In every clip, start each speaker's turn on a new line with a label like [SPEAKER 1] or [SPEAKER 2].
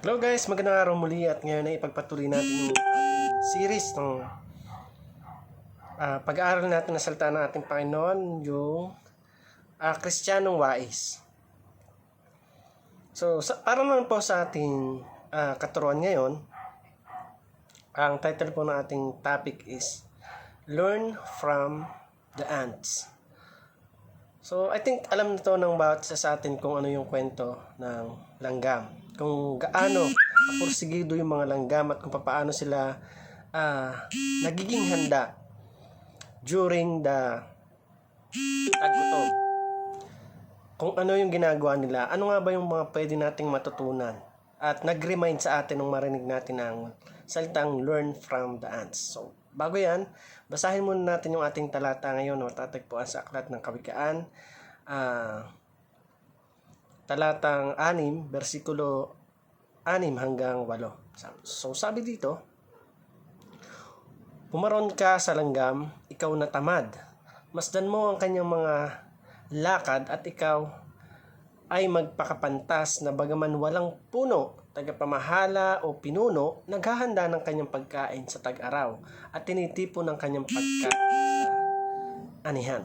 [SPEAKER 1] Hello guys, magandang araw muli at ngayon ay ipagpatuloy natin yung ating series ng pag-aaral natin ng salita ng ating Panginoon, yung Kristiyanong Wais. So, para naman po sa ating katuruan ngayon, ang title po ng ating topic is Learn from the Ants. So, I think alam nito ng bawat isa sa atin kung ano yung kwento ng langgam. Kung gaano kapursigido yung mga langgam at kung paano sila nagiging handa during the taggutom. Kung ano yung ginagawa nila, ano nga ba yung mga pwede nating matutunan at nag-remind sa atin nung marinig natin ang salitang learn from the ants. So, bago yan, basahin muna natin yung ating talata ngayon na matatagpuan sa Aklat ng Kawikaan. Talatang 6, versikulo 6 hanggang 8. So, sabi dito, pumaron ka sa langgam, ikaw na tamad. Masdan mo ang kanyang mga lakad at ikaw ay magpakapantas na bagaman walang puno, tagapamahala o pinuno, naghahanda ng kanyang pagkain sa tag-araw at tinitipon ng kanyang pagkain sa anihan.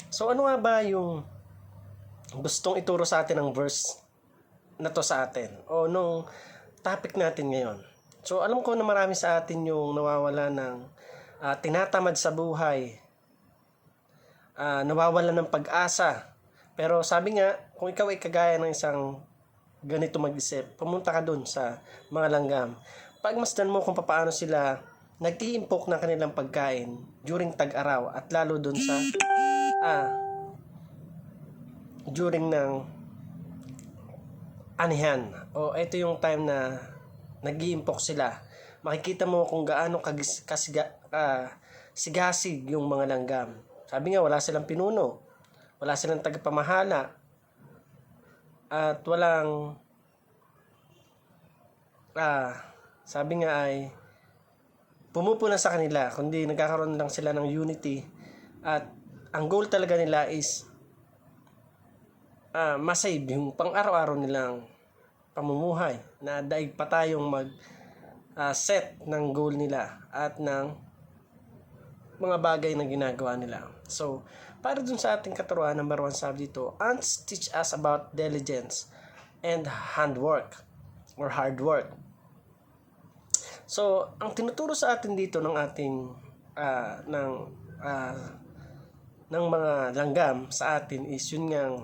[SPEAKER 1] So ano nga ba yung gustong ituro sa atin ng verse na to sa atin o nung topic natin ngayon? So alam ko na marami sa atin yung nawawala ng tinatamad sa buhay, nawawala ng pag-asa. Pero sabi nga, kung ikaw ay kagaya ng isang ganito mag-isip, pumunta ka dun sa mga langgam. Pagmasdan mo kung paano sila nag-iimpok ng kanilang pagkain during tag-araw at lalo dun sa during ng anihan. O ito yung time na nag-iimpok sila. Makikita mo kung gaano sigasig yung mga langgam. Sabi nga, wala silang pinuno. Wala silang tagapamahala at walang sabi nga ay pumupuna sa kanila, kundi nagkakaroon lang sila ng unity at ang goal talaga nila is masave yung pang-araw-araw nilang pamumuhay na daig pa tayong set ng goal nila at ng mga bagay na ginagawa nila. So, para dun sa ating katuruan, number 1 sabi dito, ants teach us about diligence and handwork or hard work. So, ang tinuturo sa atin dito ng ating ng mga langgam sa atin is yun ngang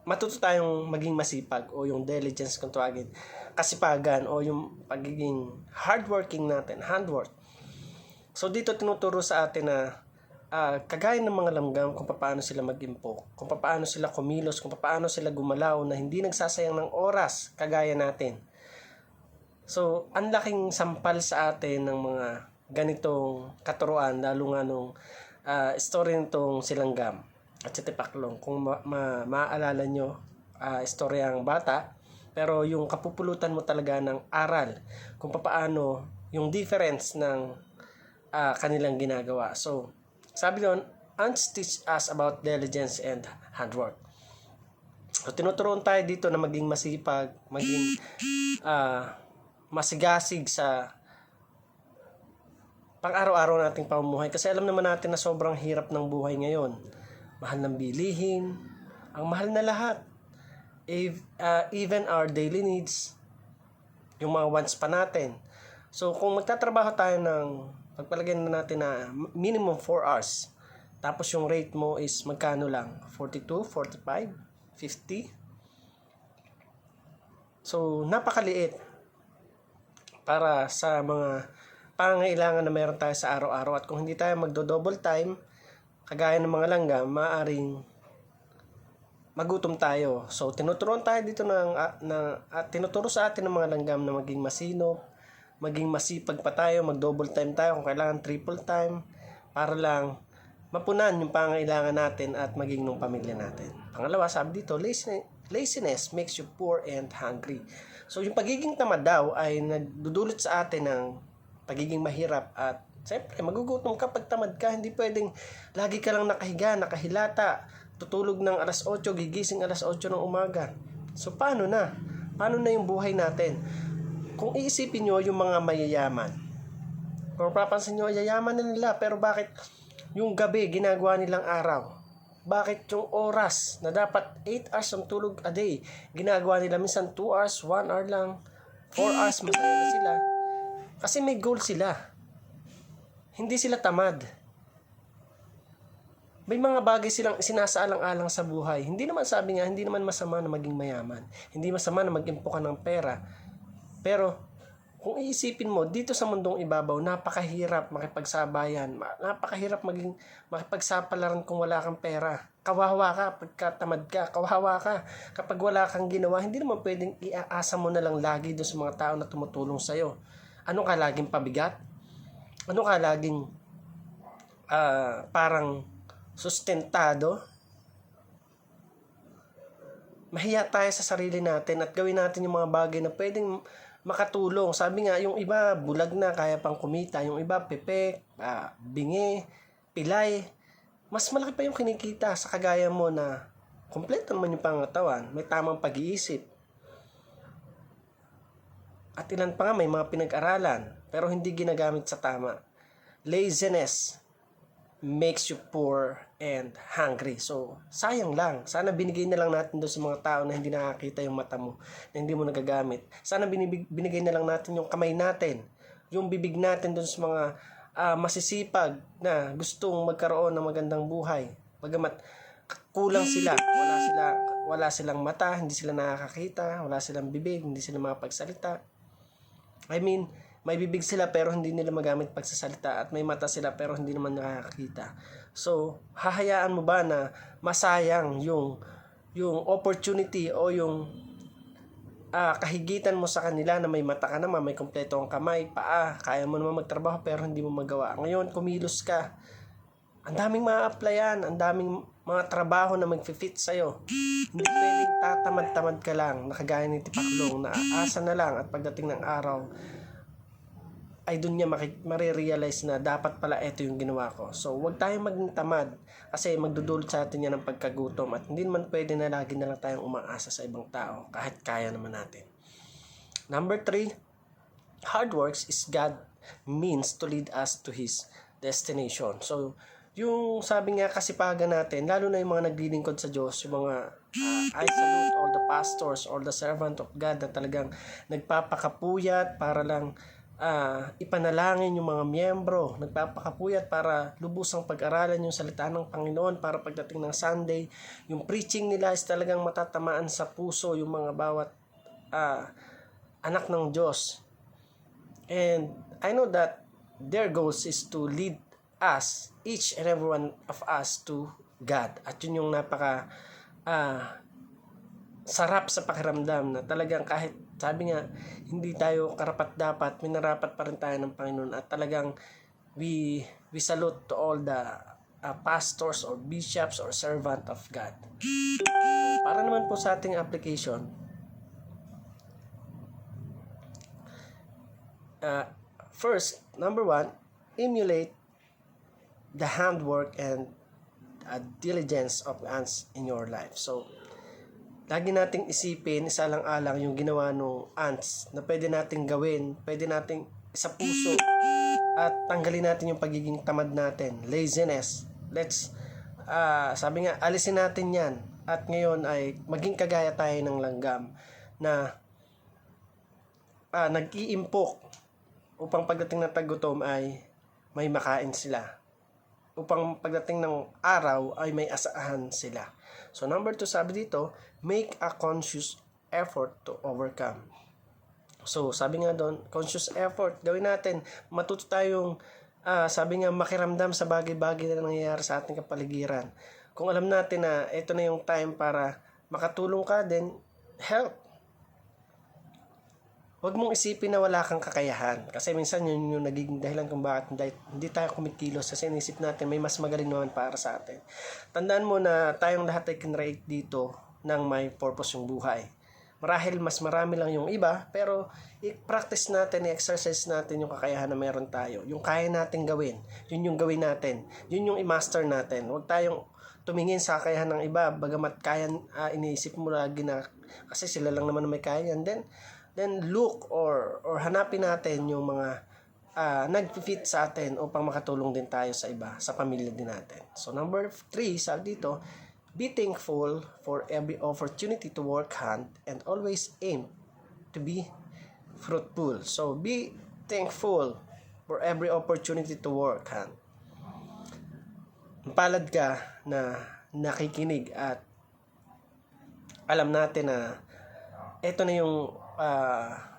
[SPEAKER 1] matuto tayong maging masipag o yung diligence kung tawagin, kasipagan o yung pagiging hardworking natin, handwork. So, dito tinuturo sa atin na kagaya ng mga langgam kung paano sila mag-impok, kung paano sila kumilos, kung paano sila gumalaw na hindi nagsasayang ng oras kagaya natin. So, ang laking sampal sa atin ng mga ganitong katuruan, lalo nga nung story nitong si Langgam at si Tipaklong. Kung maaalala nyo, istoryang bata, pero yung kapupulutan mo talaga ng aral kung paano yung difference ng kanilang ginagawa. So, sabi doon, ants teach us about diligence and handwork. So, tinuturuan tayo dito na maging masipag, maging masigasig sa pang-araw-araw nating pamumuhay. Kasi alam naman natin na sobrang hirap ng buhay ngayon. Mahal ng bilihin, ang mahal na lahat. Even our daily needs, yung mga wants pa natin. So, kung magtatrabaho tayo ng pagpalagyan na natin na minimum 4 hours. Tapos yung rate mo is magkano lang? 42, 45, 50? So, napakaliit para sa mga pangangailangan na meron tayo sa araw-araw. At kung hindi tayo magdo-double time, kagaya ng mga langgam, maaaring magutom tayo. So, tinuturuan tayo dito tinuturo sa atin ng mga langgam na maging masinop, maging masipag pa tayo, mag-double time tayo, kung kailangan triple time, para lang mapunan yung pangangailangan natin at maging ng pamilya natin. Pangalawa, sabi dito, laziness makes you poor and hungry. So, yung pagiging tamad daw ay nagdudulot sa atin ng pagiging mahirap at siyempre, magugutom ka pag tamad ka. Hindi pwedeng lagi ka lang nakahiga, nakahilata, tutulog ng alas 8, gigising alas 8 ng umaga. So, paano na? Paano na yung buhay natin? Kung iisipin nyo yung mga mayayaman, kung papansin nyo, yayaman na nila, pero bakit yung gabi ginagawa nilang araw? Bakit yung oras na dapat 8 hours ang tulog a day, ginagawa nila minsan 2 hours, 1 hour lang, 4 hours, masaya na sila. Kasi may goal sila. Hindi sila tamad. May mga bagay silang sinasaalang-alang sa buhay. Hindi naman, sabi nga, hindi naman masama na maging mayaman. Hindi masama na mag-impo ka ng pera. Pero, kung iisipin mo, dito sa mundong ibabaw, napakahirap makipagsabayan. Napakahirap makipagsapalaran kung wala kang pera. Kawawa ka pagka tamad ka. Kawawa ka kapag wala kang ginawa. Hindi naman pwedeng iaasa mo na lang lagi doon sa mga tao na tumutulong sa'yo. Ano ka laging pabigat? Ano ka laging parang sustentado? Mahiya tayo sa sarili natin at gawin natin yung mga bagay na pwedeng makatulong. Sabi nga, yung iba bulag na, kaya pang kumita. Yung iba pepek, bingi, pilay. Mas malaki pa yung kinikita sa kagaya mo na kumpleto naman yung pangatawan, may tamang pag-iisip. At ilan pa nga may mga pinag-aralan pero hindi ginagamit sa tama. Laziness makes you poor and hungry. So, sayang lang. Sana binigay na lang natin doon sa mga tao na hindi nakakita yung mata mo, na hindi mo nagagamit. Sana binigay na lang natin yung kamay natin, yung bibig natin doon sa mga masisipag na gustong magkaroon ng magandang buhay. Bagamat kulang sila, wala silang mata, hindi sila nakakakita, wala silang bibig, hindi sila makapagsalita. I mean, may bibig sila pero hindi nila magamit pagsasalita at may mata sila pero hindi naman nakakakita. So, hahayaan mo ba na masayang yung opportunity o yung kahigitan mo sa kanila na may mata ka naman, may kompleto ang kamay, paa, kaya mo naman magtrabaho pero hindi mo magawa. Ngayon, kumilos ka. Ang daming ma-applyan, ang daming mga trabaho na mag-fit sa'yo. Hindi pwedeng tatamad-tamad ka lang, nakagaya ni Tipaklong, na aasa na lang at pagdating ng araw, ay doon niya marirealize na dapat pala ito yung ginawa ko. So, huwag tayong maging tamad kasi magdudulot sa atin yan ng pagkagutom at hindi naman pwede na lagi na lang tayong umaasa sa ibang tao kahit kaya naman natin. Number 3, hard works is God means to lead us to His destination. So, yung sabi nga kasipagan natin, lalo na yung mga naglilingkod sa Diyos, yung mga I salute all the pastors or the servant of God na talagang nagpapakapuyat para lang ipanalangin yung mga miyembro, nagpapakapuyat para lubusang pag-aralan yung salita ng Panginoon para pagdating ng Sunday, yung preaching nila is talagang matatamaan sa puso yung mga bawat anak ng Diyos. And I know that their goals is to lead us, each and every one of us, to God. At yun yung napaka sarap sa pakiramdam na talagang kahit sabi nga, hindi tayo karapat-dapat, minarapat pa rin tayo ng Panginoon at talagang we salute to all the pastors or bishops or servant of God. Para naman po sa ating application, first, number 1, emulate the handwork and diligence of ants in your life. So, lagi nating isipin, isalang-alang yung ginawa ng ants na pwede nating gawin, pwede nating sa puso at tanggalin natin yung pagiging tamad natin, laziness. Let's, sabi nga, alisin natin yan at ngayon ay maging kagaya tayo ng langgam na nag-iimpok upang pagdating ng tagutom ay may makain sila. Upang pagdating ng araw ay may asahan sila. So number 2, sabi dito, make a conscious effort to overcome. So sabi nga doon, conscious effort, gawin natin. Matuto tayong, sabi nga, makiramdam sa bagay-bagay na nangyayari sa ating kapaligiran. Kung alam natin na ito na yung time para makatulong ka, then help. Huwag mong isipin na wala kang kakayahan. Kasi minsan yun yung nagiging dahilan kung bakit hindi tayo kumikilos. Kasi inisip natin may mas magaling naman para sa atin. Tandaan mo na tayong lahat ay kinreate dito ng may purpose yung buhay. Marahil mas marami lang yung iba, pero i-practice natin, i-exercise natin yung kakayahan na meron tayo. Yung kaya natin gawin, yun yung gawin natin. Yun yung i-master natin. Huwag tayong tumingin sa kakayahan ng iba, bagamat kaya, iniisip mo lagi na kasi sila lang naman na may kaya yan, then look or hanapin natin yung mga nag-fit sa atin upang makatulong din tayo sa iba, sa pamilya din natin. So number 3, sabi dito, be thankful for every opportunity to work hard and always aim to be fruitful. So be thankful for every opportunity to work hard. Palad ka na nakikinig at alam natin na ito na yung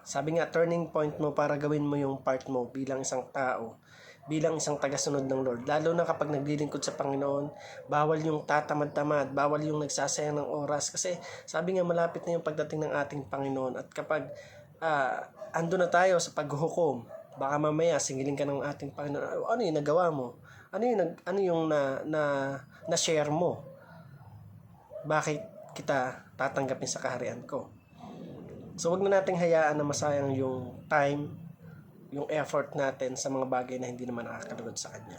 [SPEAKER 1] sabi nga, turning point mo para gawin mo yung part mo bilang isang tao, bilang isang tagasunod ng Lord. Lalo na kapag naglilingkod sa Panginoon, bawal yung tatamad-tamad, bawal yung nagsasayang ng oras. Kasi sabi nga, malapit na yung pagdating ng ating Panginoon. At kapag ando na tayo sa paghuhukom, baka mamaya singilin ka ng ating Panginoon. Ano yung nagawa mo? Ano yung na-share mo? Bakit kita tatanggapin sa kaharian ko? So, wag na nating hayaan na masayang yung time, yung effort natin sa mga bagay na hindi naman nakakalugod sa Kanya.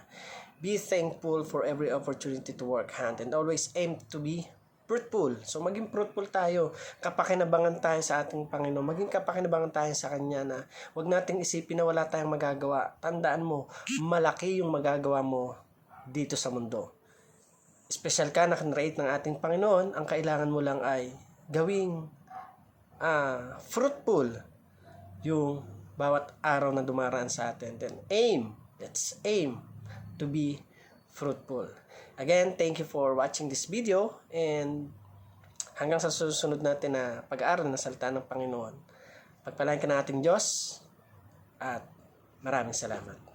[SPEAKER 1] Be thankful for every opportunity to work hard and always aim to be fruitful. So, maging fruitful tayo. Kapakinabangan tayo sa ating Panginoon. Maging kapakinabangan tayo sa Kanya na wag nating isipin na wala tayong magagawa. Tandaan mo, malaki yung magagawa mo dito sa mundo. Special ka na kinrate ng ating Panginoon. Ang kailangan mo lang ay gawing fruitful yung bawat araw na dumaraan sa atin. Then let's aim to be fruitful. Again, thank you for watching this video and hanggang sa susunod natin na pag-aaral ng salita ng Panginoon. Pagpalain ka ng ating Diyos at maraming salamat.